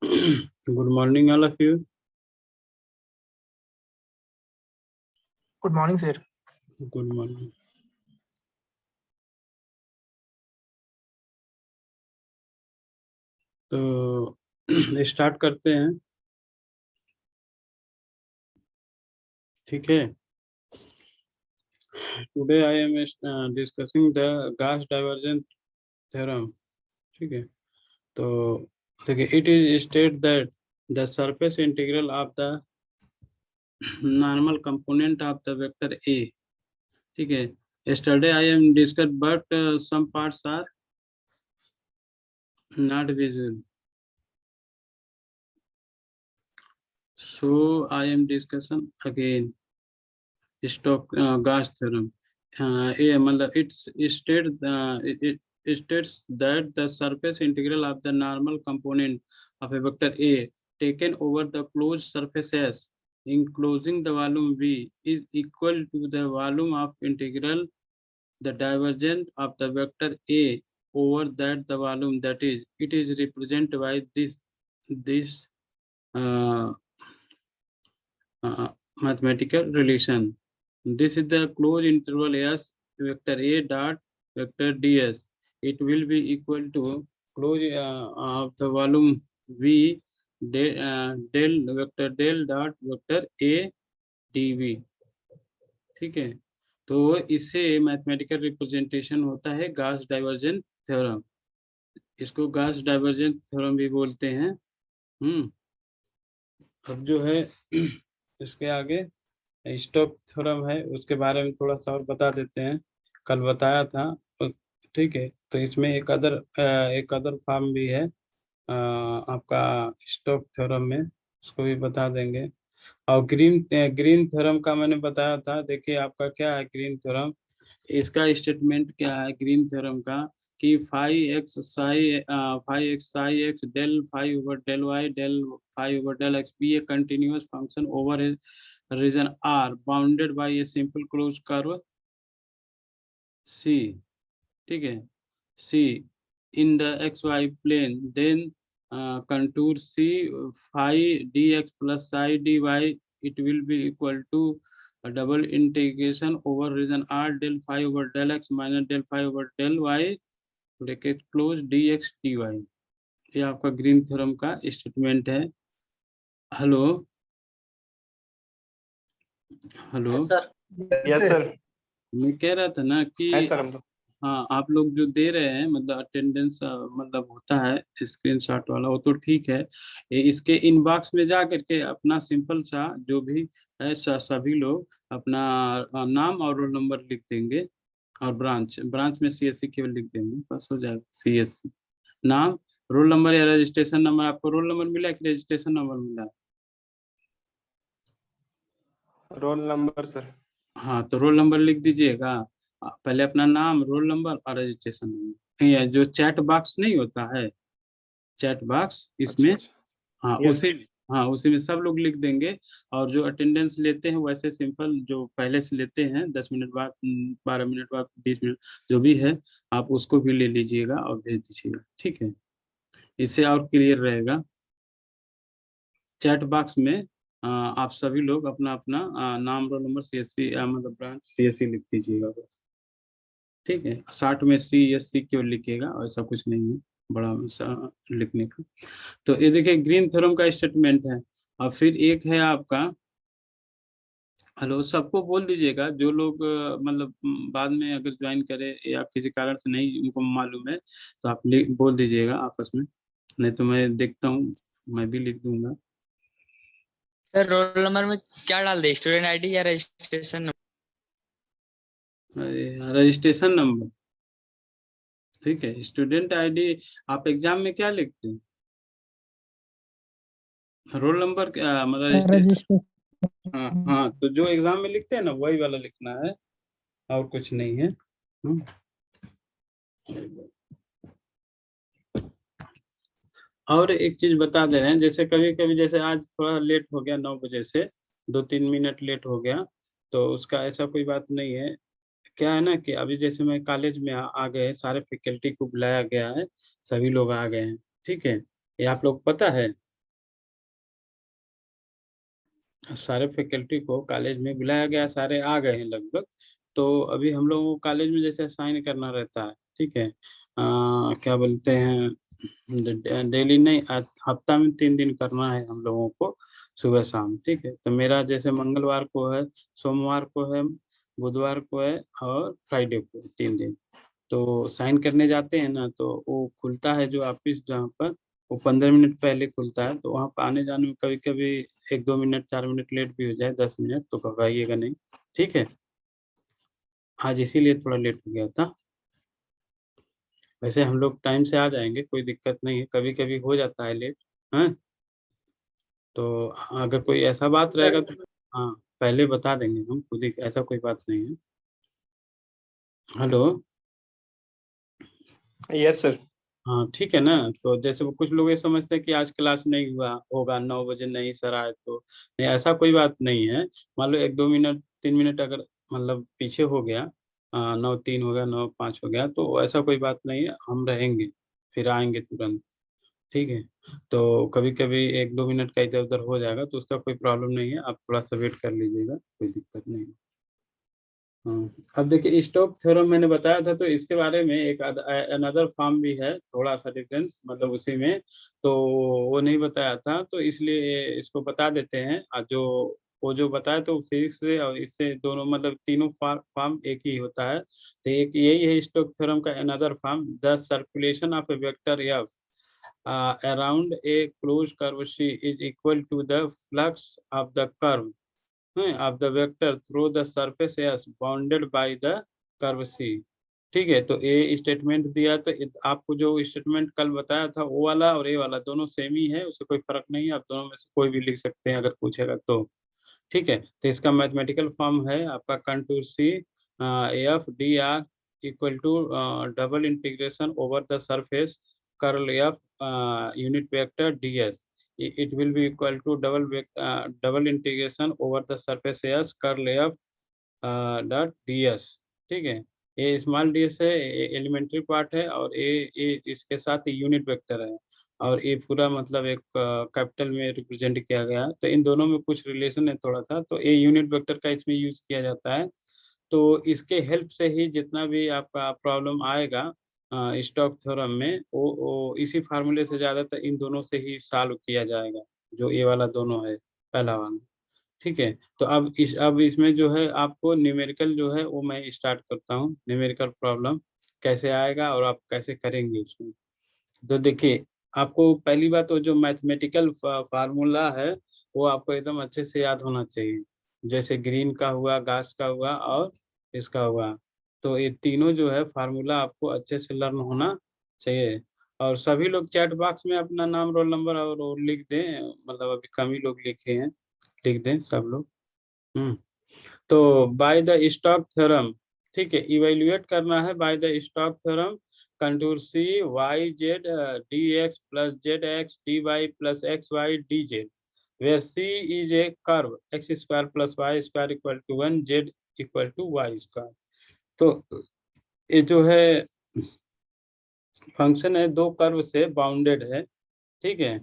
Good morning, all of you. Good morning, sir. Good morning. तो start करते हैं, ठीक है। Today I am discussing the Gauss divergence theorem, ठीक है। तो देखिए, it is state that the surface integral of the normal component of the vector A, ठीक है। yesterday I am discussed, but some parts are not visible, so I am discussing again Stokes theorem. It states that the surface integral of the normal component of a vector A taken over the closed surface S enclosing the volume V is equal to the volume of integral the divergence of the vector A over that the volume, that is, it is represented by this uh, mathematical relation. This is the closed interval S vector A dot vector ds. It will be equal to close of the volume V del vector del dot vector A dv, ठीक है। तो इससे mathematical representation होता है Gauss divergence theorem. इसको Gauss divergence theorem भी बोलते हैं। अब जो है इसके आगे स्टोक थ्योरम है, उसके बारे में थोड़ा सा और बता देते हैं। कल बताया था, ठीक है। तो इसमें एक अदर फॉर्म भी है आपका स्टोक थ्योरम में, उसको भी बता देंगे। और ग्रीन थ्योरम का मैंने बताया था। देखिए आपका क्या है ग्रीन थ्योरम, इसका स्टेटमेंट क्या है ग्रीन थ्योरम का, कि phi x psi x del phi over del Y del phi over del x be a continuous function over a region R bounded by a simple closed curve C, ठीक है, C in the x y plane, then contour C phi d x plus psi d y, it will be equal to double integration over region R del phi over del x minus del phi over del y bracket close D x D Y. ये आपका Green theorem का statement है। Hello hello, yes sir. मैं कह रहा था ना कि है सर हम लोग। हाँ, आप लोग जो दे रहे हैं मतलब अटेंडेंस मतलब होता है स्क्रीनशॉट वाला, वो तो ठीक है। इसके इनबॉक्स में जा करके अपना सिंपल सा जो भी है सभी लोग अपना नाम और रोल नंबर लिख देंगे, और ब्रांच में सीएससी केवल लिख देंगे, बस हो जाएगा। सीएससी नाम, रोल नंबर या रजिस्ट्रेशन नंबर। आपको रोल नंबर मिला कि रजिस्ट्रेशन नंबर मिला? Roll number sir. हाँ, तो रोल नंबर लिख दीजिएगा। पहले अपना नाम, रोल नंबर और रजिस्ट्रेशन नंबर। ये जो चैट बॉक्स नहीं होता है, चैट बॉक्स, इसमें अच्छा। हाँ यस उसी में, हाँ उसी में सब लोग लिख देंगे। और जो अटेंडेंस लेते हैं वैसे सिंपल जो पहले से लेते हैं 10 मिनट बाद, 12 मिनट बाद, 20 मिनट, जो भी है आप उसको भी ले लीजिएगा और भेज दीजिएगा, ठीक है। इससे और क्लियर रहेगा। चैट बॉक्स में आप सभी लोग अपना अपना नाम, रोल नंबर, सीएससी मतलब ब्रांच सीएससी लिख दीजिएगा बस, ठीक है। 60 में सीएससी क्यों लिखिएगा, ऐसा कुछ नहीं है बड़ा लिखने का। तो ये देखिए ग्रीन थ्योरम का स्टेटमेंट है। और फिर एक है आपका, हेलो, सबको बोल दीजिएगा जो लोग मतलब बाद में अगर ज्वाइन करे या किसी कारण से नहीं उनको मालूम है, तो आप बोल दीजिएगा आपस में, नहीं तो मैं देखता हूँ, मैं भी लिख दूंगा। सर रोल नंबर में क्या डाल दे, स्टूडेंट आईडी या रजिस्ट्रेशन नंबर? रजिस्ट्रेशन नंबर, ठीक है। स्टूडेंट आईडी आप एग्जाम में क्या लिखते हैं? रोल नंबर मतलब रजिस्ट्रेशन। हाँ हाँ, तो जो एग्जाम में लिखते हैं ना वही वाला लिखना है, और कुछ नहीं है। और एक चीज बता दे रहे हैं, जैसे कभी कभी जैसे आज थोड़ा लेट हो गया, 9 बजे से 2-3 मिनट लेट हो गया, तो उसका ऐसा कोई बात नहीं है। क्या है ना कि अभी जैसे मैं कॉलेज में आ गए, सारे फैकल्टी को बुलाया गया है, सभी लोग आ गए हैं, ठीक है। ये आप लोग पता है? सारे फैकल्टी को कॉलेज में बुलाया गया, सारे आ गए हैं लगभग। तो अभी हम लोगों को कॉलेज में जैसे साइन करना रहता है, ठीक है, क्या बोलते हैं, डेली नहीं, हफ्ता में 3 दिन करना है हम लोगों को, सुबह शाम, ठीक है। तो मेरा जैसे मंगलवार को है, सोमवार को है, बुधवार को है और फ्राइडे को है, 3 दिन। तो साइन करने जाते हैं ना, तो वो खुलता है जो ऑफिस जहाँ पर, वो 15 मिनट पहले खुलता है। तो वहाँ पर आने जाने में कभी कभी 1-2 मिनट 4 मिनट लेट भी हो जाए, 10 मिनट, तो घबराइएगा नहीं, ठीक है। आज इसीलिए थोड़ा लेट हो गया था। वैसे हम लोग टाइम से आ जाएंगे, कोई दिक्कत नहीं है, कभी कभी हो जाता है लेट। हाँ, तो अगर कोई ऐसा बात रहेगा तो हाँ, पहले बता देंगे हम खुद ही, ऐसा कोई बात नहीं है। हेलो। Yes sir. हाँ ठीक है ना। तो जैसे वो कुछ लोग ये समझते हैं कि आज क्लास नहीं हुआ होगा, 9 बजे नहीं सर आए, तो नहीं, ऐसा कोई बात नहीं है। मान लो 1-2 मिनट 3 मिनट अगर मतलब पीछे हो गया, 9:03 हो गया, 9:05 हो गया, तो ऐसा कोई बात नहीं है, हम रहेंगे, फिर आएंगे तुरंत, ठीक है। तो कभी कभी 1-2 मिनट का इधर उधर हो जाएगा, तो उसका कोई प्रॉब्लम नहीं है, आप थोड़ा सा वेट कर लीजिएगा, कोई दिक्कत नहीं है। हाँ, अब देखिए स्टोक थ्योरम मैंने बताया था, तो इसके बारे में एक अनदर फॉर्म भी है, थोड़ा सा डिफरेंस मतलब उसी में, तो वो नहीं बताया था, तो इसलिए इसको बता देते हैं। जो वो जो बताया तो फिजिक्स से और इससे दोनों मतलब तीनों फॉर्म एक ही होता है। तो एक यही है स्टोक थ्योरम का another form, the circulation of a vector F around a close curve C is equal to the flux of the curve of the vector through the surface S bounded by the curve C। ठीक है, तो ये statement दिया, तो आपको जो statement कल बताया था वो वाला और ये वाला दोनों सेम ही है, उससे कोई फर्क नहीं है, आप दोनों में से कोई भी लिख सकते हैं अगर पूछेगा तो, ठीक है। तो इसका मैथमेटिकल फॉर्म है आपका contour C F D R equal to double integration over the surface curl F unit vector D S. it will be equal to double integration over the surface as curl f dot ds, ठीक है। ये small ds है, elementary part है, और ये इसके साथ unit vector है, और ये पूरा मतलब एक कैपिटल में रिप्रेजेंट किया गया है। तो इन दोनों में कुछ रिलेशन है थोड़ा सा, तो ये यूनिट वेक्टर का इसमें यूज किया जाता है। तो इसके हेल्प से ही जितना भी आपका प्रॉब्लम आएगा स्टोक थ्योरम में, वो इसी फार्मूले से ज्यादातर इन दोनों से ही सॉल्व किया जाएगा, जो ये वाला दोनों है, पहला वाला, ठीक है। तो अब इसमें जो है आपको न्यूमेरिकल जो है वो मैं स्टार्ट करता हूँ, न्यूमेरिकल प्रॉब्लम कैसे आएगा और आप कैसे करेंगे उसमें। तो देखिए, आपको पहली बात तो जो मैथमेटिकल फार्मूला है वो आपको एकदम अच्छे से याद होना चाहिए, जैसे ग्रीन का हुआ, घास का हुआ और इसका हुआ। तो ये तीनों जो है फार्मूला आपको अच्छे से लर्न होना चाहिए। और सभी लोग चैट बॉक्स में अपना नाम, रोल नंबर और वो लिख दें, मतलब अभी कम ही लोग लिखे हैं, लिख दें सब लोग। तो बाय द स्टोक थ्योरम, ठीक है, इवेल्युएट करना है by the Stoke theorem contour C Y Z D x plus Z x D Y plus x Y D Z, where C is a curve X square plus Y square equal to 1, Z equal to Y square. तो ये जो है function है, दो curve से bounded है, ठीक है।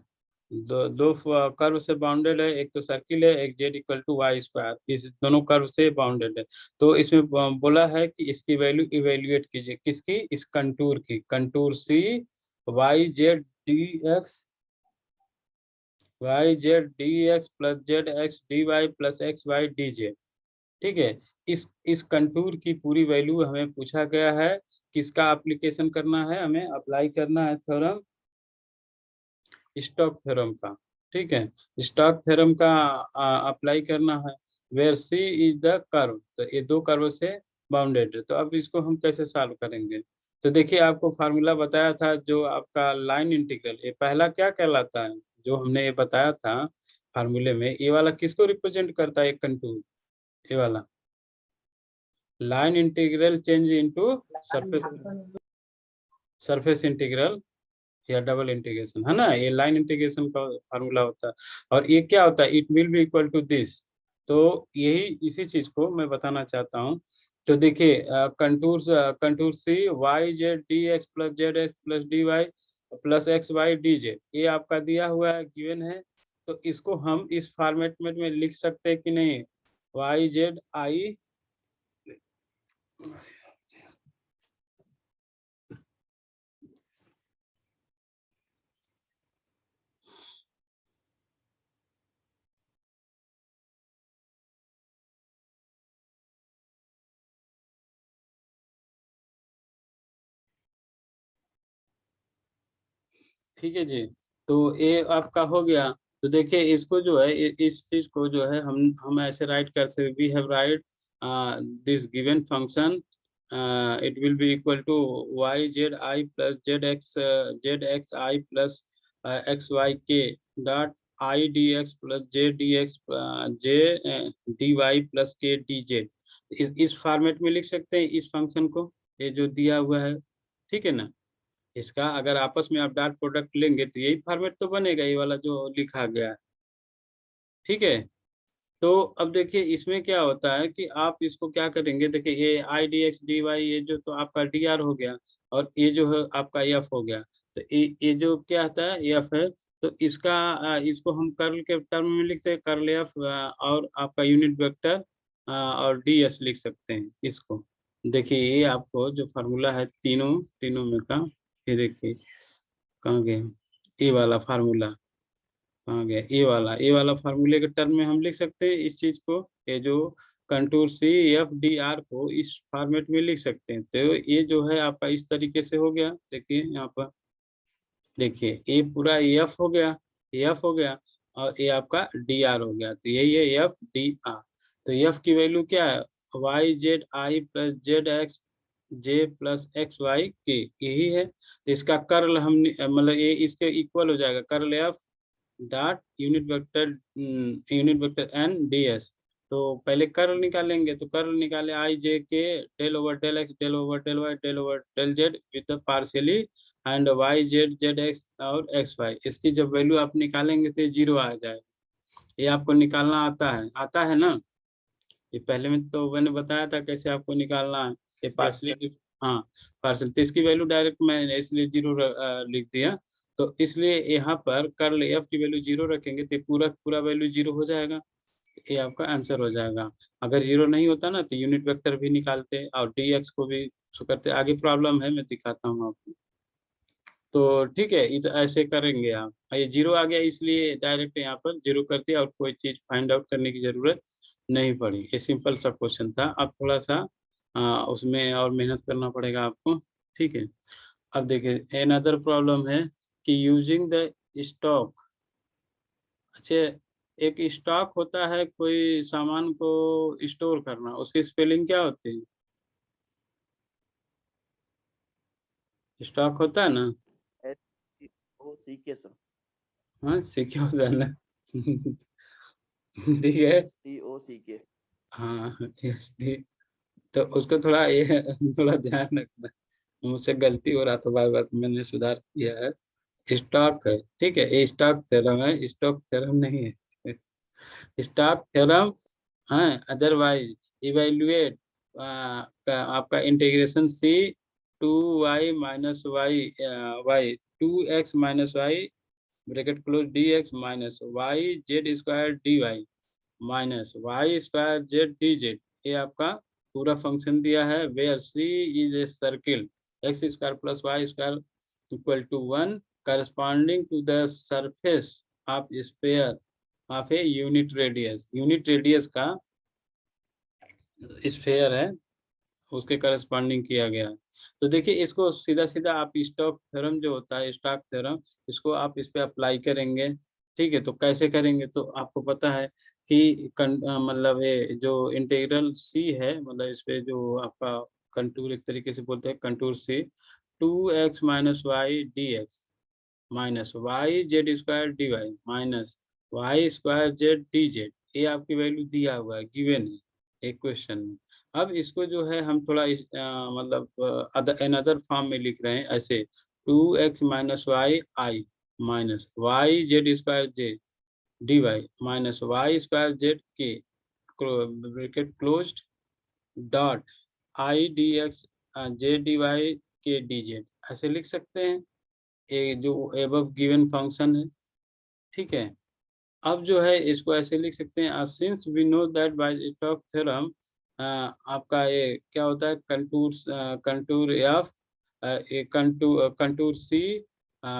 दो दो कर्व से बाउंडेड है, एक तो सर्किल है, एक Z equal to Y square, इस दोनों कर्व से बाउंडेड है। तो इसमें बोला है कि इसकी वैल्यू इवेल्युएट कीजिए, किसकी, इस कंटूर की, contour C Y Z D x, Y Z D x plus Z x D Y plus x Y D z, ठीक है। इस कंटूर की पूरी वैल्यू हमें पूछा गया है, किसका एप्लीकेशन करना है, हमें अप्लाई करना है थ्योरम, स्टोक थ्योरम का, ठीक है। स्टोक थ्योरम का अप्लाई करना है, where C is the curve, तो ये दो कर्व से बाउंडेड है। तो अब इसको हम कैसे सॉल्व करेंगे। तो देखिए, आपको फार्मूला बताया था जो आपका लाइन इंटीग्रल, ये पहला क्या कहलाता है, जो हमने ये बताया था फार्मूले में, ये वाला किसको रिप्रेजेंट करता है, एक कंटूर, ये वाला line integral change into surface, surface integral या डबल इंटीग्रेशन, है ना, ये लाइन इंटीग्रेशन का फार्मूला होता है। और ये क्या होता है, it will be equal to this. तो यही इसी चीज को मैं बताना चाहता हूँ। तो देखिए, contour contour C Y Z D x plus Z x plus d Y plus x Y D Z, ये आपका दिया हुआ है, गिवन है। तो इसको हम इस फॉर्मेट में लिख सकते हैं कि नहीं, वाई जेड आई, ठीक है जी। तो ये आपका हो गया। तो देखिए इसको जो है इस चीज को जो है हम ऐसे राइट कर सकते, we have write this given function, it will be equal to y Z I plus Z x i plus x Y k dot I D x plus d x j D Y plus के D Z. इस format में लिख सकते हैं इस function को, ये जो दिया हुआ है, ठीक है ना। इसका अगर आपस में आप डॉट प्रोडक्ट लेंगे तो यही फॉर्मेट तो बनेगा, ये वाला जो लिखा गया है, ठीक है। तो अब देखिए इसमें क्या होता है कि आप इसको क्या करेंगे, देखिए ये I D x D Y, ये जो तो आपका डी आर हो गया, और ये जो है आपका एफ हो गया। तो ये जो क्या आता है एफ है, तो इसका इसको हम कर्ल के टर्म में लिखते हैं, कर्ल एफ और आपका यूनिट वेक्टर और डी एस लिख सकते हैं इसको। देखिए ये आपको जो फार्मूला है तीनों तीनों में का, ये देखिए कहाँ गए, ये वाला फार्मूला कहाँ गया, ये वाला फार्मूले के टर्म में हम लिख सकते हैं इस चीज को, ये जो contour C F D R को इस फॉर्मेट में लिख सकते हैं। तो ये जो है आपका इस तरीके से हो गया। देखिए यहाँ पर देखिए ये पूरा एफ हो गया, एफ हो गया, और ये आपका डी आर हो गया। तो यही है एफ डी आर। तो एफ की वैल्यू क्या है, Y Z I plus Z X J plus x Y K, यही है। तो इसका कर्ल हम मतलब ये इसके इक्वल हो जाएगा, curl F dot unit vector N D S. तो पहले कर्ल निकालेंगे, तो कर्ल निकाले आई जे के del over del x del over del Y del over del Z with partially and Y Z Z X और X Y. इसकी जब value आप निकालेंगे तो 0 आ जाएगा। ये आपको निकालना आता है ना, ये पहले में तो मैंने बताया था कैसे आपको निकालना है। ये पार्शियली, हाँ पार्शियल, तो इसकी वैल्यू डायरेक्ट मैंने इसलिए 0 लिख दिया। तो इसलिए यहाँ पर कर्ल एफ की वैल्यू 0 रखेंगे तो पूरा पूरा वैल्यू 0 हो जाएगा, ये आपका आंसर हो जाएगा। अगर 0 नहीं होता ना तो यूनिट वेक्टर भी निकालते और डी एक्स को भी शो करते। आगे प्रॉब्लम है, मैं दिखाता हूँ आपको। तो ठीक है, ये तो ऐसे करेंगे आप। ये 0 आ गया इसलिए डायरेक्ट यहाँ पर 0 कर दिया और कोई चीज फाइंड आउट करने की जरूरत नहीं पड़ी। ये सिंपल सा क्वेश्चन था। अब थोड़ा सा उसमें और मेहनत करना पड़ेगा आपको, ठीक है। अब देखिए अनदर प्रॉब्लम है कि यूजिंग द स्टॉक। अच्छा, एक स्टॉक होता है कोई सामान को स्टोर करना, उसकी स्पेलिंग क्या होती है, स्टॉक होता है ना, STOCK सर। हाँ सीखे होता है ना ठीक है, STOCK। हाँ यस, तो उसको थोड़ा ये थोड़ा ध्यान रखना, मुझसे गलती हो रहा था बार बार, मैंने सुधार किया है। स्टॉक है, ठीक है, ये स्टॉक थ्योरम है, स्टॉक थ्योरम नहीं है स्टॉक थ्योरम। हाँ अदरवाइज इवेल्युएट आपका integration C two Y minus Y Y two X minus Y bracket close D X minus Y Z square D Y minus Y square Z D Z. ये आपका पूरा function दिया है, where C is a circle X square plus Y square equal to 1 corresponding to the surface of sphere of a unit radius का sphere है, उसके corresponding किया गया है। तो देखिए इसको सीधा सीधा आप स्टॉक थ्योरम जो होता है, स्टॉक थ्योरम, इसको आप इस पे अप्लाई करेंगे। ठीक है, तो कैसे करेंगे, तो आपको पता है कि मतलब ये जो इंटीग्रल सी है, मतलब इस पे जो आपका कंटूर, एक तरीके से बोलते हैं contour C, 2x minus Y D X minus Y Z square D Y minus Y square Z D Z, ये आपकी वैल्यू दिया हुआ है, गिवन है एक क्वेश्चन में। अब इसको जो है हम थोड़ा मतलब अनदर फॉर्म में लिख रहे हैं ऐसे, 2x minus y i minus Y Z square j D Y minus Y square z k bracket closed dot I D x j D y k D Z, ऐसे लिख सकते हैं। ये जो एबव गिवन फंक्शन है, ठीक है। अब जो है इसको ऐसे लिख सकते हैं, since we know that by Stokes theorem आपका ये क्या होता है, contour F contour C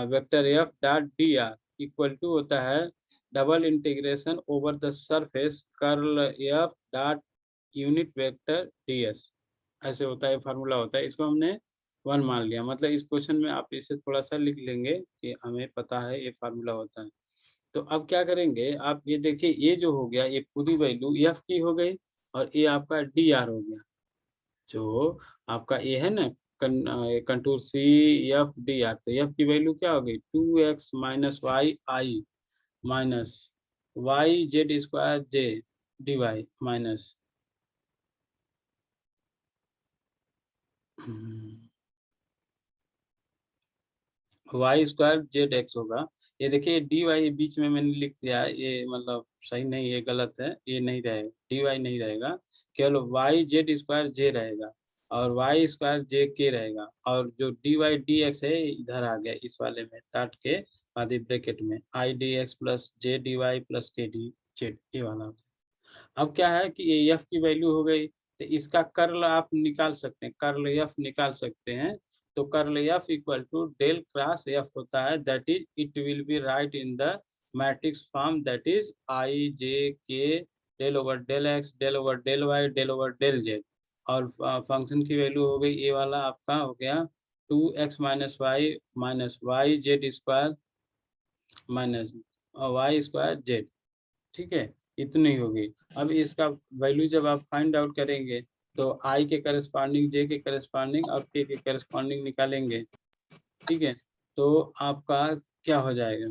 vector F dot D R equal to होता है double integration over the surface curl F dot unit vector D S. ऐसे होता है, फार्मूला होता है। इसको हमने 1 मान लिया, मतलब इस क्वेश्चन में आप इसे थोड़ा सा लिख लेंगे कि हमें पता है ये फार्मूला होता है। तो अब क्या करेंगे, आप ये देखिए, ये जो हो गया ये पूरी वैल्यू एफ की हो गई और ये आपका डी आर हो गया। जो आपका ये है ना contour C F D R, तो एफ की वैल्यू क्या हो गई 2x minus y i minus Y Z square j D Y minus Y square z x होगा। ये देखिए डी वाई बीच में मैंने लिख दिया है, ये मतलब सही नहीं, ये गलत है, ये नहीं रहेगा, डी वाई नहीं रहेगा, केवल वाई जेड स्क्वायर जे रहेगा और वाई स्क्वायर जे के रहेगा, और जो डी वाई डी एक्स है इधर आ गया इस वाले में काट के आधे ब्रैकेट में I D x plus J D Y plus के डी जेड, ये वाला। अब क्या है कि ये एफ की वैल्यू हो गई, तो इसका कर्ल आप निकाल सकते हैं, कर्ल एफ निकाल सकते हैं। तो curl F equal to del cross f होता है, that is it will be write in the matrix form, that is i जे के del over del x del over del Y del over del z. और function की value हो गई ये वाला आपका हो गया 2x minus Y Z square minus Y square z. ठीक है, इतनी होगी। अब इसका वैल्यू जब आप फाइंड आउट करेंगे तो आई के करस्पॉन्डिंग, जे के करस्पॉन्डिंग और के करस्पॉन्डिंग निकालेंगे। ठीक है, तो आपका क्या हो जाएगा,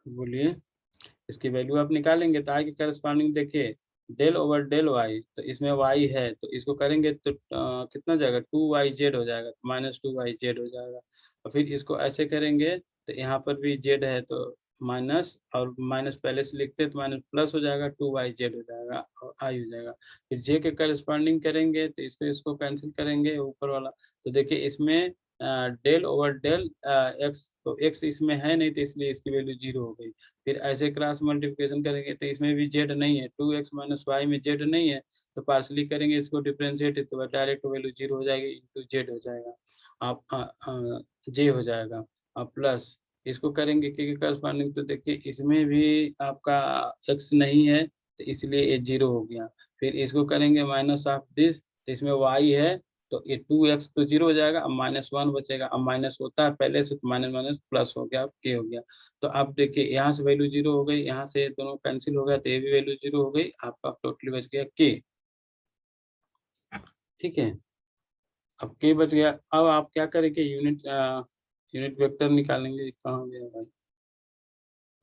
बोलिए। इसकी वैल्यू आप निकालेंगे तो आई के करस्पॉन्डिंग देखिए डेल ओवर डेल वाई, तो इसमें वाई है तो इसको करेंगे तो कितना जाएगा 2y जेड हो जाएगा, -2y जेड हो जाएगा। और फिर इसको ऐसे करेंगे तो यहाँ पर भी जेड है तो माइनस, और माइनस पहले से लिखते तो माइनस प्लस हो जाएगा 2y जेड हो जाएगा और आई हो जाएगा। फिर जे के करस्पॉन्डिंग करेंगे तो इसको कैंसिल करेंगे ऊपर वाला, तो देखिए इसमें डेल ओवर डेल एक्स, तो एक्स इसमें है नहीं तो इसलिए इसकी वैल्यू 0 हो गई। फिर ऐसे क्रॉस मल्टीप्लिकेशन करेंगे तो इसमें भी जेड नहीं है, 2x माइनस वाई में जेड नहीं है, तो पार्सली करेंगे इसको डिफ्रेंशिएट तो डायरेक्ट वैल्यू 0 हो जाएगी, इंटू जेड हो जाएगा, आप जे हो जाएगा। अब प्लस इसको करेंगे के करस्पॉन्डिंग, तो देखिए इसमें भी आपका एक्स नहीं है तो इसलिए ये 0 हो गया। फिर इसको करेंगे माइनस ऑफ दिस, तो इसमें वाई है तो ये 2x तो 0 हो जाएगा, अब -1 बचेगा, अब माइनस होता है पहले से तो माइनस माइनस प्लस हो गया, अब के हो गया। तो अब देखिए यहाँ से वैल्यू 0 हो गई, यहाँ से दोनों कैंसिल हो गया तो ये भी वैल्यू 0 हो गई, आपका टोटली बच गया के। ठीक है, अब के बच गया। अब आप क्या करेंगे, यूनिट वेक्टर निकालेंगे, कहाँ गया भाई,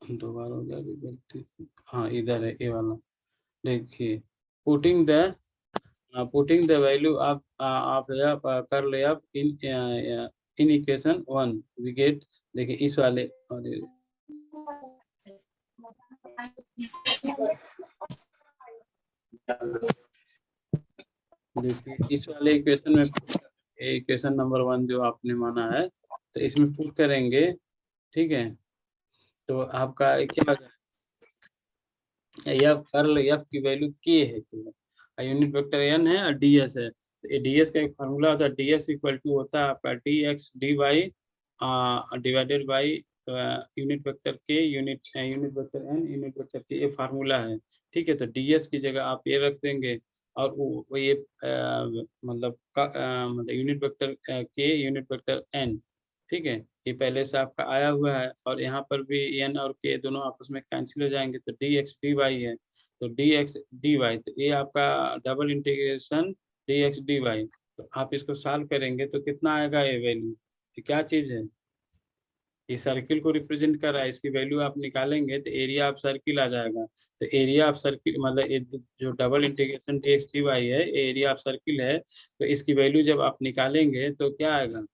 दोबारा हो गया गलती, हाँ इधर है ये वाला। देखिए पुटिंग द वैल्यू ऑफ कर ले आप इन इक्वेशन 1 वी गेट, देखिए इस वाले, और देखिए इस वाले इक्वेशन में इक्वेशन नंबर 1 जो आपने माना है तो इसमें पुट करेंगे। ठीक है, तो आपका क्या एफ कर्ल एफ की वैल्यू के है, तो यूनिट वेक्टर एन है और डीएस है, तो डीएस का एक फार्मूला होता है, डीएस इक्वल टू होता है आपका d x D y divided by unit vector के unit vector n unit vector के, ये फार्मूला है। ठीक है, तो डीएस की जगह आप ये रख देंगे और वो ये मतलब यूनिट वेक्टर के यूनिट वेक्टर एन। ठीक है, ये पहले से आपका आया हुआ है और यहाँ पर भी एन और के दोनों आपस में कैंसिल हो जाएंगे तो डी एक्स डी वाई है, तो डी एक्स डी वाई, तो ये आपका double integration D x D Y. तो आप इसको सॉल्व करेंगे तो कितना आएगा ये वैल्यू, ये क्या चीज है, ये सर्किल को रिप्रेजेंट कर रहा है, इसकी वैल्यू आप निकालेंगे तो एरिया ऑफ सर्किल आ जाएगा। तो एरिया ऑफ सर्किल मतलब जो double integration D x D Y है एरिया ऑफ सर्किल है, तो इसकी वैल्यू जब आप निकालेंगे तो क्या आएगा,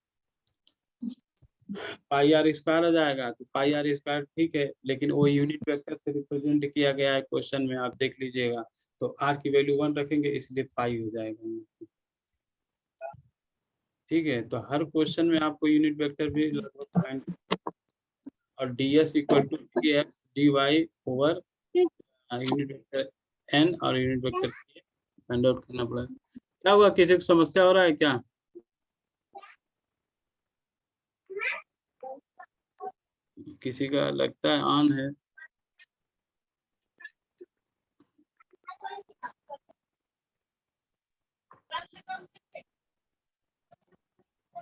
पाई आर स्क्वायर आ जाएगा। तो पाई आर स्क्वायर ठीक है, लेकिन वो यूनिट वेक्टर से रिप्रेजेंट किया गया है क्वेश्चन में, आप देख लीजिएगा, तो आर की वैल्यू 1 रखेंगे इसलिए पाई हो जाएगा। ठीक है, तो हर क्वेश्चन में आपको यूनिट वेक्टर भी लगभग और ds equal to dx dy over unit vector n और unit vector k find out करना पड़ेगा। क्या हुआ, किसी को समस्या हो रहा है क्या? किसी का लगता है ऑन है।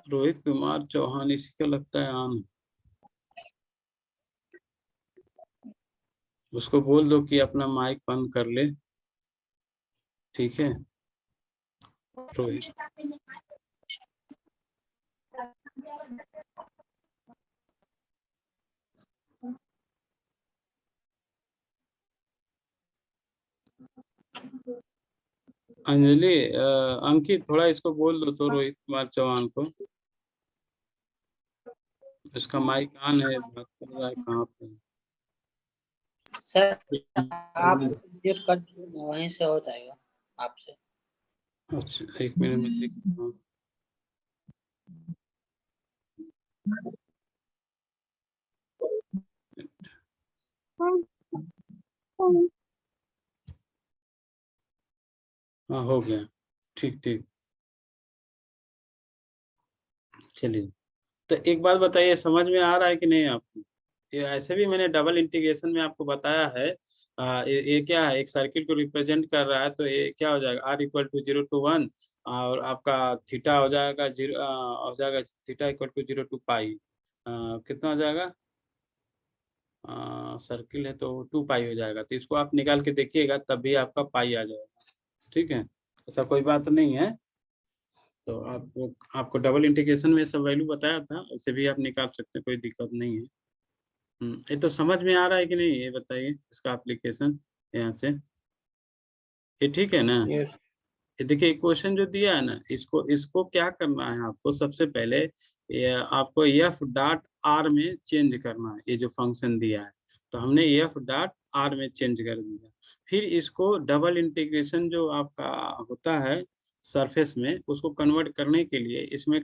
रोहित कुमार चौहान, इसी का लगता है ऑन है। उसको बोल दो कि अपना माइक बंद कर ले, ठीक है रोहित। अंजलि अंकित थोड़ा इसको बोल दो तो रोहित कुमार चौहान को, इसका माइक ऑन है, बात कर रहा है कहाँ पे। सर आप म्यूट कर दीजिए, वहीं से हो जाएगा आपसे। अच्छा 1 मिनट में देखता हूँ। हाँ हो गया, ठीक ठीक। चलिए, तो एक बात बताइए, समझ में आ रहा है कि नहीं आपको? ये ऐसे भी मैंने डबल इंटीग्रेशन में आपको बताया है। ये क्या है, एक सर्किल को रिप्रेजेंट कर रहा है, तो ये क्या हो जाएगा, r इक्वल टू 0 to 1 और आपका थीटा हो जाएगा 0 हो जाएगा थीटा इक्वल टू 0 to पाई। कितना हो जाएगा, सर्किल है तो 2 पाई हो जाएगा, तो इसको आप निकाल के देखिएगा तब भी आपका पाई आ जाएगा। ठीक है, ऐसा कोई बात नहीं है। तो आपको डबल इंटीग्रेशन में सब वैल्यू बताया था, उसे भी आप निकाल सकते हैं, कोई दिक्कत नहीं है। ये तो समझ में आ रहा है कि नहीं, ये बताइए इसका एप्लीकेशन यहाँ से, ये ठीक है ना? यस ये देखिए क्वेश्चन जो दिया है ना, इसको इसको क्या करना है आपको, सबसे पहले ये आपको एफ डॉट आर में चेंज करना है। ये जो फंक्शन दिया है तो हमने एफ डॉट आर में चेंज कर दिया। फिर इसको डबल इंटीग्रेशन जो आपका होता है सरफेस में, उसको कन्वर्ट करने के लिए इसमें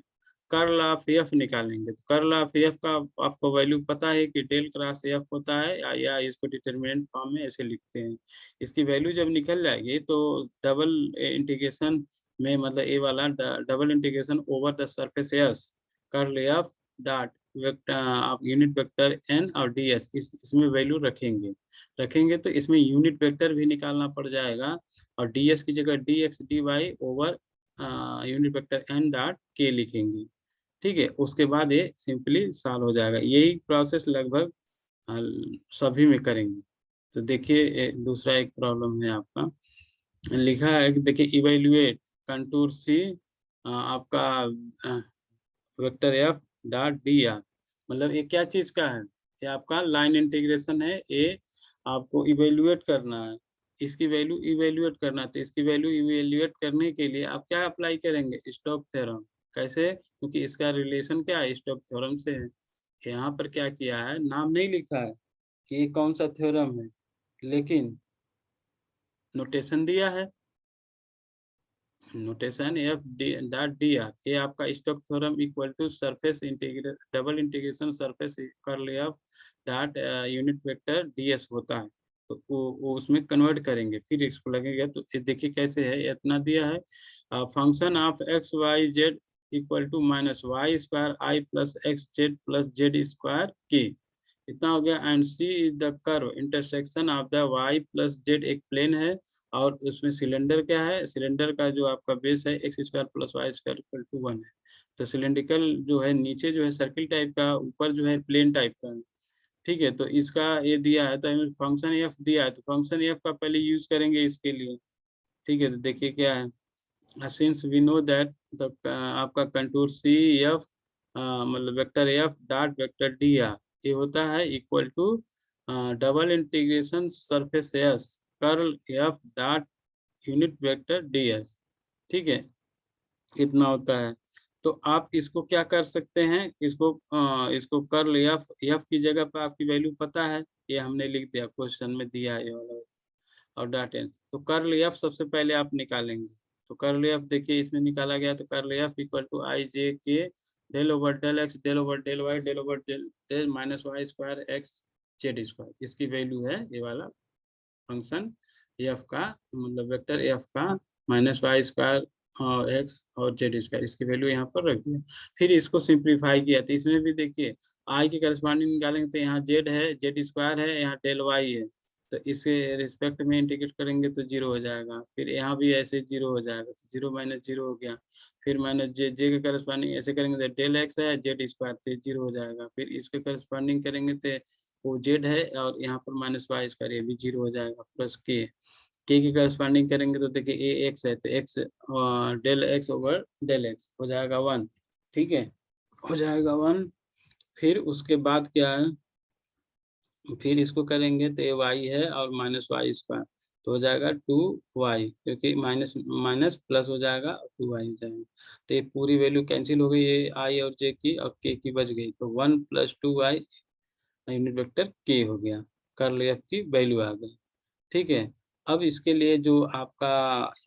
कर्ल ऑफ एफ निकालेंगे। तो कर्ल ऑफ एफ का आपको वैल्यू पता है कि डेल क्रॉस एफ होता है, या इसको डिटर्मिनेंट फॉर्म में ऐसे लिखते हैं। इसकी वैल्यू जब निकल जाएगी तो डबल इंटीग्रेशन में, मतलब ए वाला double integration over the surface S curl F dot vector, आप यूनिट वेक्टर एन और डी एस इसमें वैल्यू रखेंगे तो इसमें यूनिट वेक्टर भी निकालना पड़ जाएगा, और डी एस की जगह D x D Y over unit vector N dot K लिखेंगे। ठीक है, उसके बाद ये सिंपली सॉल्व हो जाएगा। यही प्रोसेस लगभग सभी में करेंगे। तो देखिए दूसरा एक प्रॉब्लम है आपका, लिखा है कि देखिए इवेल्युएट कंटूर सी आपका vector F dot D are, मतलब ये क्या चीज का है, ये आपका लाइन इंटीग्रेशन है। ये आपको इवेल्युएट करना है, इसकी वैल्यू इवेल्युएट करना है। तो इसकी वैल्यू इवेल्युएट करने के लिए आप क्या अप्लाई करेंगे, स्टोक्स थ्योरम। कैसे, क्योंकि इसका रिलेशन क्या है, स्टोक्स थ्योरम से है। यहाँ पर क्या किया है, नाम नहीं लिखा है कि ये कौन सा थ्योरम है, लेकिन नोटेशन दिया है, notation F dot D R. ये आपका Stokes theorem equal to surface integration double integration surface curl F dot unit vector D S होता है। तो वो उसमें कन्वर्ट करेंगे, फिर इसको लगेगा। तो ये देखिए कैसे है, इतना दिया है, function of X Y Z equal to minus Y square I plus X Z plus Z square K, इतना हो गया। And C is the curve intersection of the Y plus Z, एक प्लेन है और उसमें सिलेंडर क्या है, cylinder का जो आपका बेस है X square plus Y square equal to 1 है। तो सिलेंड्रिकल जो है नीचे जो है सर्किल टाइप का, ऊपर जो है प्लेन टाइप का है। ठीक है, तो इसका ये दिया है, तो फंक्शन एफ दिया है, तो फंक्शन एफ का पहले यूज करेंगे इसके लिए। ठीक है, तो देखिए क्या है, since we know that the आपका कंटूर सी एफ मतलब vector F dot vector D R, ये होता है equal to double integration surface S curl F dot unit vector D S. ठीक है, इतना होता है। तो आप इसको क्या कर सकते हैं, इसको कर्ल एफ एफ की जगह पर आपकी वैल्यू पता है, ये हमने लिख दिया, क्वेश्चन में दिया है ये वाला, और डॉट एन। तो कर्ल एफ सबसे पहले आप निकालेंगे। तो कर्ल एफ देखिए इसमें निकाला गया, तो curl F equal to I जे के del over del x, del over del Y, del over del del minus Y square X Z square, इसकी वैल्यू है ये वाला फंक्शन एफ का, मतलब वेक्टर एफ का माइनस वाई स्क्वायर और X और जेड स्क्वायर, इसकी वैल्यू यहाँ पर रख दिया। फिर इसको सिंप्लीफाई किया तो इसमें भी देखिए आई की करस्पॉन्डिंग निकालेंगे तो यहाँ जेड है, जेड स्क्वायर है, यहाँ डेल वाई है, तो इसके रिस्पेक्ट में इंटीग्रेट करेंगे तो जीरो हो जाएगा। फिर यहाँ भी ऐसे जीरो हो जाएगा, तो जीरो माइनस जीरो हो गया। फिर माइनस जे, जे के करस्पॉन्डिंग ऐसे करेंगे तो डेल एक्स है, जेड स्क्वायर तो जीरो हो जाएगा। फिर इसके करस्पॉन्डिंग करेंगे तो वो जेड है और यहाँ पर माइनस वाई स्क्वायर, ये भी जीरो हो जाएगा। प्लस के की करस्पॉन्डिंग करेंगे तो देखिए ए एक्स है तो X del X over del X हो जाएगा 1, ठीक है, हो जाएगा 1। फिर उसके बाद क्या है, फिर इसको करेंगे तो ए वाई है और माइनस वाई स्क्वायर तो हो जाएगा 2y, क्योंकि माइनस माइनस प्लस हो जाएगा और 2y हो जाएगा। तो ये पूरी वैल्यू कैंसिल हो गई, ये आई और जे की और के की बच गई, तो 1 + 2y यूनिट वेक्टर के हो गया, कर्ल एफ की वैल्यू आ गई, ठीक है। अब इसके लिए जो आपका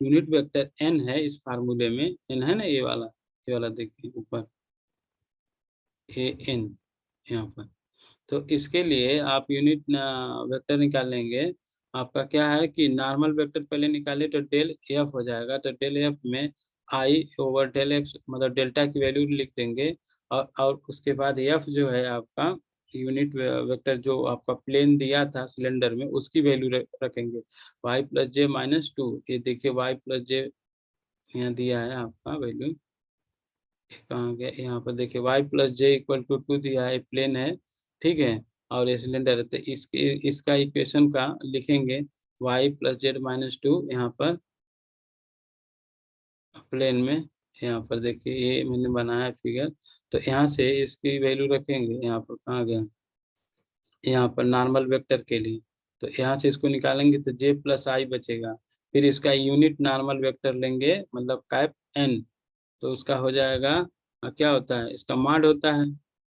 यूनिट वेक्टर n है इस फार्मूले में, n है ना ये वाला देखिए ऊपर ए n यहाँ पर, तो इसके लिए आप यूनिट वेक्टर निकालेंगे। आपका क्या है कि नॉर्मल वेक्टर पहले निकाले तो डेल एफ हो जाएगा, तो डेल एफ में आई ओवर डेल एक्स मतलब डेल्टा की वैल्यू लिख देंगे, और उसके बाद एफ जो है आपका यूनिट वेक्टर जो आपका प्लेन दिया था सिलेंडर में उसकी वैल्यू रखेंगे, y + j - 2। ये देखिए y + j यहाँ दिया है आपका वैल्यू, कहाँ गया, यहाँ पर देखिए y + j = 2 दिया है, प्लेन है, ठीक है, और ये सिलेंडर है, तो इसका इक्वेशन का लिखेंगे y + z - 2 यहाँ पर प्लेन में। यहाँ पर देखिए ये मैंने बनाया फिगर, तो यहाँ से इसकी वैल्यू रखेंगे, यहाँ पर कहाँ गया, यहाँ पर नॉर्मल वेक्टर के लिए, तो यहाँ से इसको निकालेंगे तो j + i बचेगा। फिर इसका यूनिट नॉर्मल वेक्टर लेंगे मतलब कैप n, तो उसका हो जाएगा क्या होता है, इसका मॉड होता है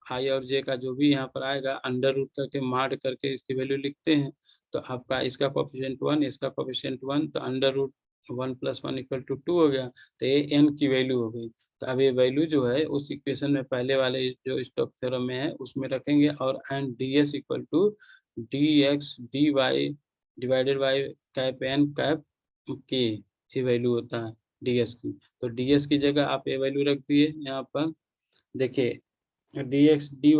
आई और जे का, जो भी यहाँ पर आएगा अंडर रूट करके मॉड करके इसकी वैल्यू लिखते हैं। तो आपका इसका कोफिशिएंट 1, इसका कोफिशिएंट 1, तो अंडर रूट 1 + 1 = 2 हो गया, तो ये n की वैल्यू हो गई। तो अब ये वैल्यू जो है उस इक्वेशन में पहले वाले जो स्टोक्स थ्योरम में है उसमें रखेंगे, और and ds = dx dy divided by cap n cap k, ये वैल्यू होता है ds की। तो ds की जगह आप ये वैल्यू रख दिए यहाँ पर, देखिए dx dy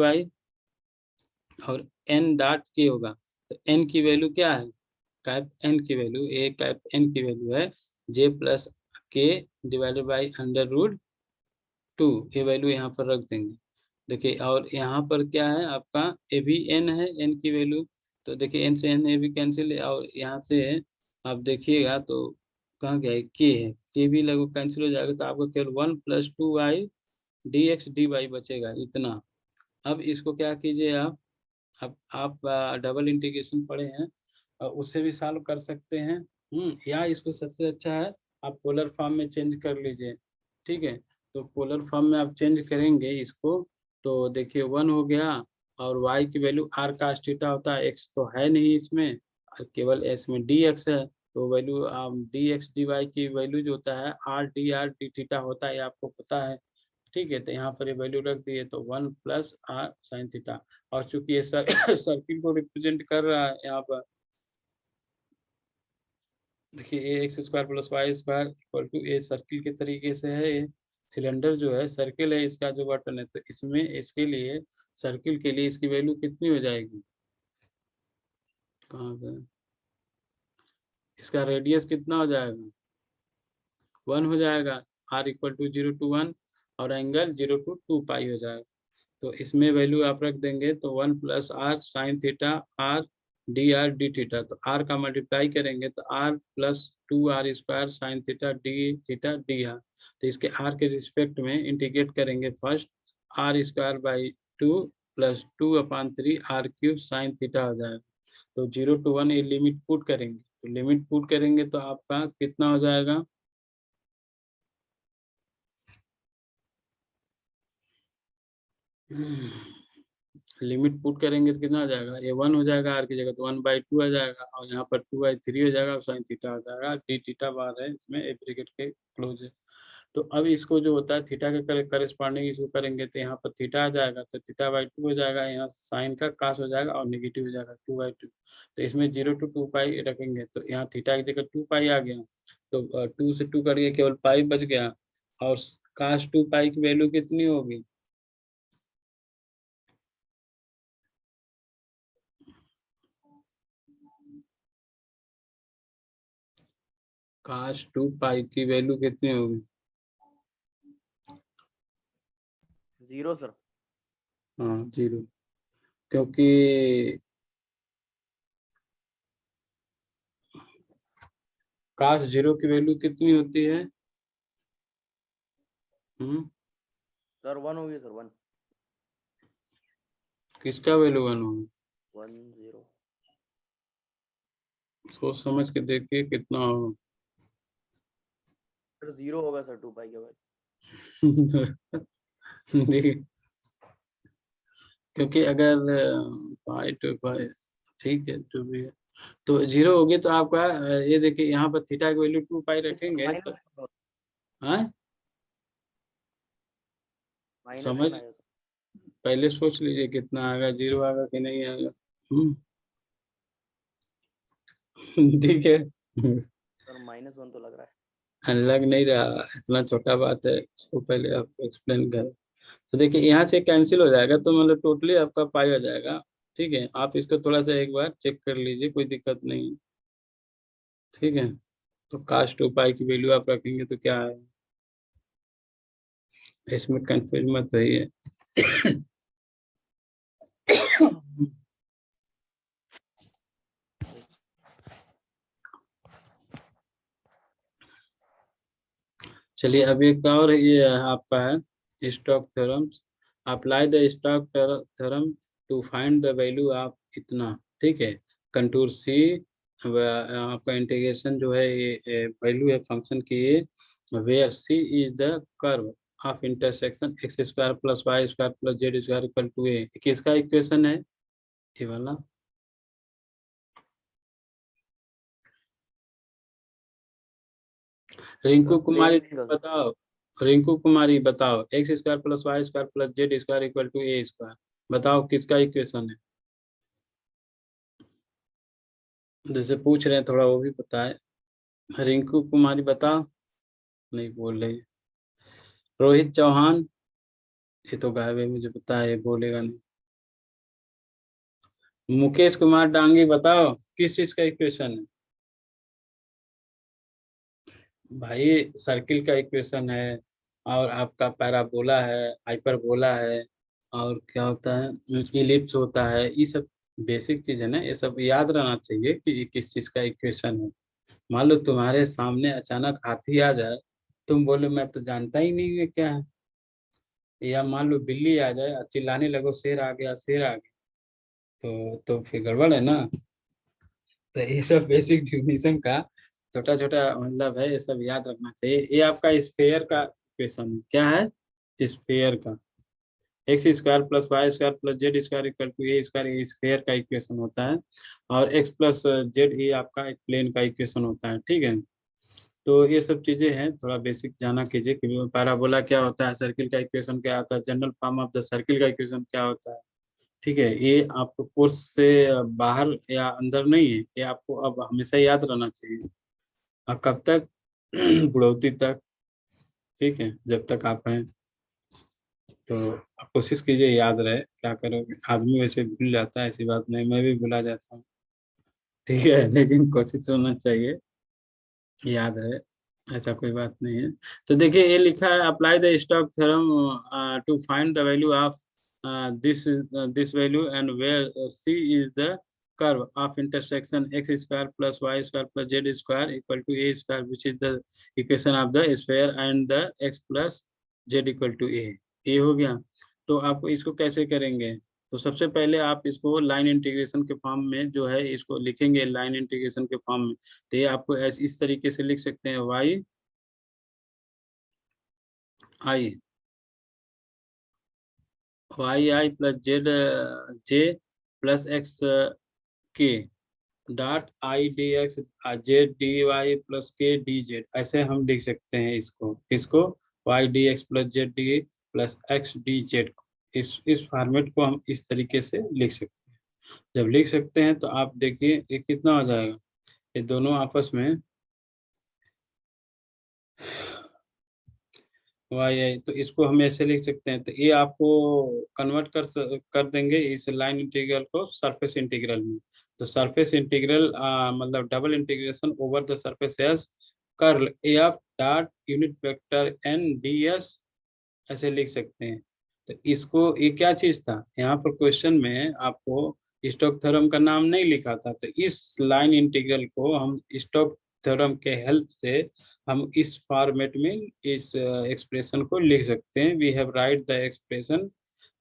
और n डॉट k होगा, तो n की वैल्यू क्या है, कैप n की वैल्यू, ए कैप n की वैल्यू है j + k divided by under root 2, ये वैल्यू यहाँ पर रख देंगे। देखिए और यहाँ पर क्या है आपका ए भी n है, n की वैल्यू, तो देखिए n से n ए भी कैंसिल है, और यहाँ से आप देखिएगा तो कहाँ गया है, k है, k भी लगभग कैंसिल हो जाएगा, तो आपको केवल 1 + 2y dx dy बचेगा इतना। अब इसको क्या कीजिए अब आप डबल इंटीग्रेशन पढ़े हैं, उससे भी सॉल्व कर सकते हैं, या इसको सबसे अच्छा है आप पोलर फॉर्म में चेंज कर लीजिए, ठीक है। तो पोलर फॉर्म में आप चेंज करेंगे इसको, तो देखिए 1 हो गया, और y की वैल्यू r cos थीटा होता है, x तो है नहीं इसमें, और केवल s में dx है, तो वैल्यू dx dy की वैल्यू जो होता है r dr d थीटा होता है, आपको पता है, ठीक है। तो यहाँ पर ये वैल्यू रख दिए, तो 1 + r sin थीटा, और चूंकि ये सर्किल को रिप्रेजेंट कर रहा है यहाँ पर, देखिए ax² + y² = ये सर्किल के तरीके से है, ये सिलेंडर जो है सर्किल है, इसका जो बटन है, तो इसमें इसके लिए सर्किल के लिए इसकी वैल्यू कितनी हो जाएगी, कहाँ गया, इसका रेडियस कितना हो जाएगा, 1 हो जाएगा, r = 0 to 1 और एंगल 0 to 2 पाई हो जाएगा। तो इसमें वैल्यू आप रख देंगे, तो 1 + r sin theta r dr d theta, तो r का मल्टीप्लाई करेंगे तो r + 2r² sin theta d theta dr, तो इसके r के रिस्पेक्ट में इंटीग्रेट करेंगे, first r² / 2 + 2/3 r³ sin theta हो जाएगा। तो 0 to 1 ये लिमिट पुट करेंगे, तो लिमिट पुट करेंगे तो आपका कितना हो जाएगा, लिमिट पुट करेंगे तो कितना आ जाएगा, ये 1 हो जाएगा r की जगह, तो 1/2 आ जाएगा, और यहाँ पर 2/3 हो जाएगा, और sin थीटा आ जाएगा, d थीटा बार है इसमें, ए ब्रैकेट के क्लोज है। तो अब इसको जो होता है थीटा के करेस्पॉन्डिंग इसको करेंगे तो यहाँ पर थीटा आ जाएगा, तो थीटा बाई 2 हो जाएगा, यहाँ साइन का कास हो जाएगा और नेगेटिव हो जाएगा 2/2। तो इसमें 0 to 2 पाई रखेंगे तो यहाँ थीटा की जगह 2 पाई आ गया, तो 2 से 2 कट गया, केवल पाई बच गया। और कास 2 पाई की वैल्यू कितनी होगी? कास 2 पाई की वैल्यू कितनी होगी? 0 सर। हाँ 0, क्योंकि काश 0 की वैल्यू कितनी होती है? सर 1 होगी सर, 1 किसका वैल्यू 1 होगा? 1 0। सोच समझ के देखिए कितना होगा। सर 0 होगा सर 2 पाई के बाद। देखिए, क्योंकि अगर पाई 2 पाई, ठीक है जो भी है, तो 0 होगी तो आपका ये देखिए यहाँ पर थीटा की वैल्यू 2 पाई रखेंगे तो माइनस हाँ माइनस समझ, 1 आएगा सर। पहले सोच लीजिए कितना आएगा, 0 आएगा कि नहीं आएगा। ठीक है। सर -1 तो लग रहा है। लग नहीं रहा, इतना छोटा बात है, इसको पहले आप एक्सप्लेन करें। तो देखिए यहाँ से कैंसिल हो जाएगा तो मतलब टोटली आपका पाई आ जाएगा। ठीक है, आप इसको थोड़ा सा एक बार चेक कर लीजिए, कोई दिक्कत नहीं है। ठीक है, तो काश 2 पाई की वैल्यू आप रखेंगे तो क्या है, इसमें कंफ्यूज मत रहिए। चलिए अब एक और ये आपका है stock theorems. Apply the stock theorem to find the value of इतना। ठीक है, कंटूर सी आपका इंटीग्रेशन जो है ये वैल्यू है फंक्शन की, ये where C is the curve of intersection x square plus Y square plus Z square equal to a. किसका इक्वेशन है ये वाला? रिंकू कुमारी बताओ, रिंकू कुमारी बताओ, X square plus Y square plus Z square equal to A square, बताओ किसका equation है? जैसे पूछ रहे हैं थोड़ा वो भी बताए। रिंकू कुमारी बताओ, नहीं बोल रही। रोहित चौहान, ये तो गायब है, मुझे पता है ये बोलेगा नहीं। मुकेश कुमार डांगी बताओ किस चीज का इक्वेशन है? भाई सर्किल का इक्वेशन है, और आपका पैराबोला है, हाइपरबोला है, और क्या होता है, इलिप्स होता है, ये सब बेसिक चीज है ना, ये सब याद रहना चाहिए कि ये किस चीज का इक्वेशन है। मान लो तुम्हारे सामने अचानक हाथी आ जाए, तुम बोलो मैं तो जानता ही नहीं है क्या है, या मान लो बिल्ली आ जाए और चिल्लाने लगो शेर आ गया शेर आ गया, तो फिर गड़बड़ है ना। तो ये सब बेसिक डिफिनीशन का छोटा छोटा मतलब है, ये सब याद रखना चाहिए। ये आपका स्फेयर का इक्वेशन है, क्या है? स्फेयर का X square plus Y square plus Z square equal to A square, ये स्फेयर का इक्वेशन होता है। और एक्स प्लस जेड ये आपका एक प्लेन का इक्वेशन होता है। ठीक है, तो ये सब चीजें हैं, थोड़ा बेसिक जाना कीजिए कि पैराबोला क्या होता है, सर्किल का इक्वेशन क्या होता है, general form of the circle का इक्वेशन क्या होता है। ठीक है, ये आपको कोर्स से बाहर या अंदर नहीं है, ये आपको अब हमेशा याद रहना चाहिए। और कब तक? बुढ़ौती तक। ठीक है, जब तक आप हैं, तो आप कोशिश कीजिए याद रहे। क्या करोगे, आदमी वैसे भूल जाता है, ऐसी बात नहीं, मैं भी भुला जाता हूँ। ठीक है, लेकिन कोशिश होना चाहिए याद रहे, ऐसा कोई बात नहीं है। तो देखिए ये लिखा है apply the stock theorem to find the value of this value and where C is the curve of intersection x square plus y square plus z square equal to a square, which is the equation of the sphere, and the x plus z equal to a। ये हो गया। तो आप इसको कैसे करेंगे? तो सबसे पहले आप इसको लाइन इंटीग्रेशन के फॉर्म में जो है इसको लिखेंगे, लाइन इंटीग्रेशन के फॉर्म में। तो ये आपको इस तरीके से लिख सकते हैं, Y I plus Z J plus X K dot I D X Z D Y plus के डी जेड, ऐसे हम लिख सकते हैं इसको। Y D x plus Z D plus X D Z. इस फॉर्मेट को हम इस तरीके से लिख सकते हैं। जब लिख सकते हैं तो आप देखिए ये कितना हो जाएगा, ये दोनों आपस में वाई आई, तो इसको हम ऐसे लिख सकते हैं। तो ये आपको कन्वर्ट कर देंगे इस लाइन इंटीग्रल को सरफेस इंटीग्रल में। तो सरफेस इंटीग्रल मतलब double integration over the surface S curl A of dot unit vector N D S ऐसे लिख सकते हैं। तो इसको, ये क्या चीज था यहाँ पर क्वेश्चन में आपको स्टोक्स थ्योरम का नाम नहीं लिखा था, तो इस लाइन इंटीग्रल को हम स्टोक्स थ्योरम के हेल्प से हम इस फॉर्मेट में इस एक्सप्रेशन को लिख सकते हैं। We have write the expression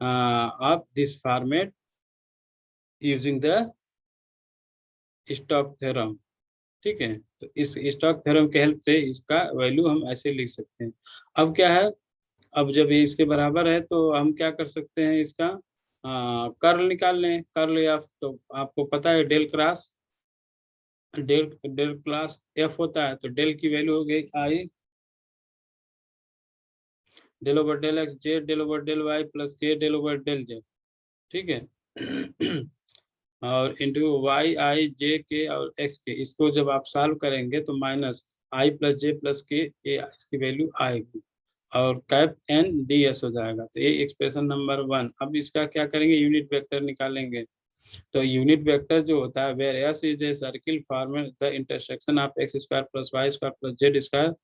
of this format using the Stokes theorem. ठीक है, तो इस स्टोक्स थ्योरम के हेल्प से इसका वैल्यू हम ऐसे लिख सकते हैं। अब क्या है, अब जब ये इसके बराबर है तो हम क्या कर सकते हैं, इसका कर्ल निकाल लें। कर्ल या तो आपको पता है del cross del del class f होता है, तो डेल की वैल्यू हो गई i del over del x z del over del y plus k del over del z. ठीक है और इंटू वाई आई जे के और एक्स के, इसको जब आप सॉल्व करेंगे तो माइनस आई प्लस जे प्लस के ये इसकी वैल्यू आएगी और कैप एन डी एस हो जाएगा। तो ये एक्सप्रेशन नंबर 1। अब इसका क्या करेंगे, यूनिट वेक्टर निकालेंगे। तो यूनिट वेक्टर जो होता है, where S is a circle format the intersection of X square plus Y square plus Z square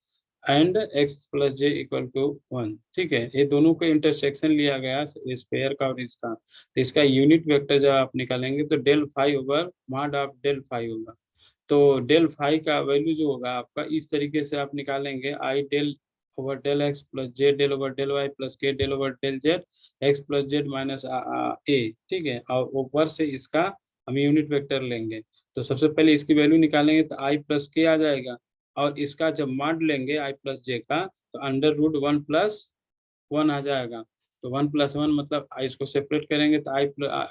and X plus J equal to 1। ठीक है, ये दोनों को इंटरसेक्शन लिया गया स्फेयर का और इसका। तो इसका यूनिट वेक्टर जब आप निकालेंगे तो del phi over mod of del phi होगा। तो डेल फाई का वैल्यू जो होगा आपका इस तरीके से आप निकालेंगे, i del over del x plus j del over del y plus k del over del z x plus z minus a. ठीक है, और ऊपर से इसका हम यूनिट वेक्टर लेंगे। तो सबसे पहले इसकी वैल्यू निकालेंगे तो आई प्लस के आ जाएगा, और इसका जब मॉड लेंगे आई प्लस जे का तो अंडर रूट 1+1 आ जाएगा। तो 1+1 मतलब इसको सेपरेट करेंगे तो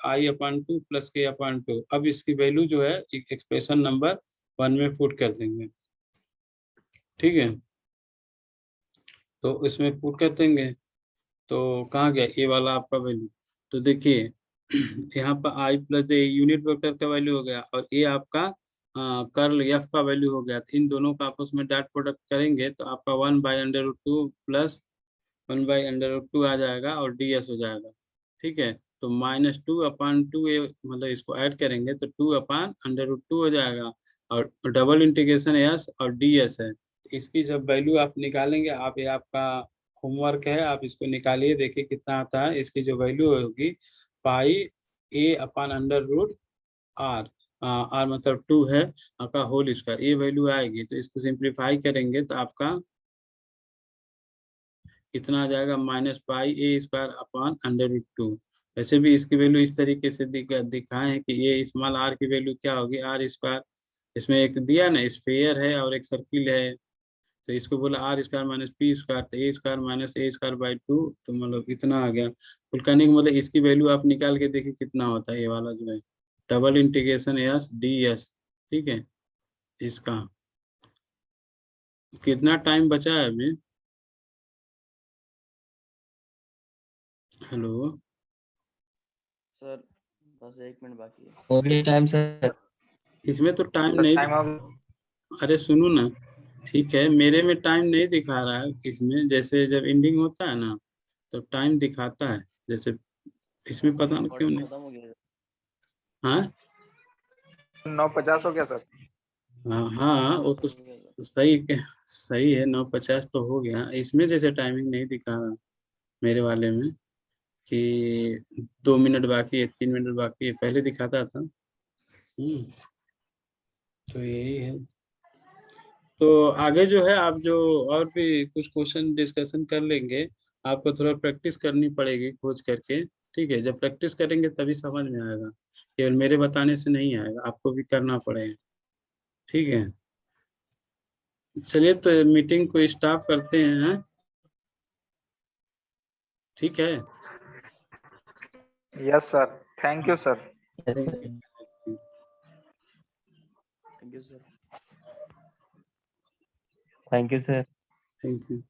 आई अपॉन 2 प्लस के अपॉन 2। अब इसकी वैल्यू जो है एक्सप्रेशन नंबर 1 में पुट कर देंगे। ठीक है, तो इसमें पुट कर देंगे तो कहाँ गया ये वाला आपका वैल्यू। तो देखिए यहाँ पर आई प्लस जे यूनिट वेक्टर का वैल्यू हो गया और ये आपका कर्ल एफ का वैल्यू हो गया। तो इन दोनों का आपस में डॉट प्रोडक्ट करेंगे तो आपका 1/√2 प्लस 1/√2 आ जाएगा और डी एस हो जाएगा। ठीक है, तो -2/2 ये मतलब इसको ऐड करेंगे तो 2/√2 हो जाएगा और डबल इंटीग्रेशन एस और डी एस है। इसकी जब वैल्यू आप निकालेंगे, आप ये आपका होमवर्क है, आप इसको निकालिए, देखिए कितना आता है। इसकी जो वैल्यू होगी पाई ए अपॉन √r, आर मतलब 2 है आपका होल स्क्वायर, ये वैल्यू आएगी। तो इसको सिंप्लीफाई करेंगे तो आपका कितना आ जाएगा, -πa² वैसे भी इसकी वैल्यू इस तरीके से दिखाए हैं कि ये स्मॉल आर की वैल्यू क्या होगी, आर स्क्वायर। इसमें एक दिया ना स्फेयर है और एक सर्किल है, तो इसको बोला r² माइनस पी स्क्वायर, तो a² माइनस a²/2, तो मतलब इतना आ गया। कुल कहने का मतलब इसकी वैल्यू आप निकाल के देखिए कितना होता है ये वाला जो है double integration S D S. ठीक है, इसका कितना टाइम बचा है अभी। हेलो सर बस 1 मिनट बाकी है। Only time sir. इसमें तो टाइम नहीं, अरे सुनो ना, ठीक है मेरे में टाइम नहीं दिखा रहा है। इसमें जैसे जब एंडिंग होता है ना तो टाइम दिखाता है, जैसे इसमें पता नहीं क्यों नहीं। खत्म हो गया। हाँ 9:50 हो गया सर। हाँ हाँ वो तो सही सही है, 9:50 तो हो गया। इसमें जैसे टाइमिंग नहीं दिखा रहा मेरे वाले में कि 2 मिनट बाकी है 3 मिनट बाकी है, पहले दिखाता था। तो यही है। तो आगे जो है आप जो और भी कुछ क्वेश्चन डिस्कशन कर लेंगे, आपको थोड़ा प्रैक्टिस करनी पड़ेगी खोज करके। ठीक है, जब प्रैक्टिस करेंगे तभी समझ में आएगा, केवल मेरे बताने से नहीं आएगा, आपको भी करना पड़ेगा। ठीक है, चलिए तो मीटिंग को स्टॉप करते हैं। ठीक है, yes sir, thank you sir. Thank you sir. Thank you sir. Thank you.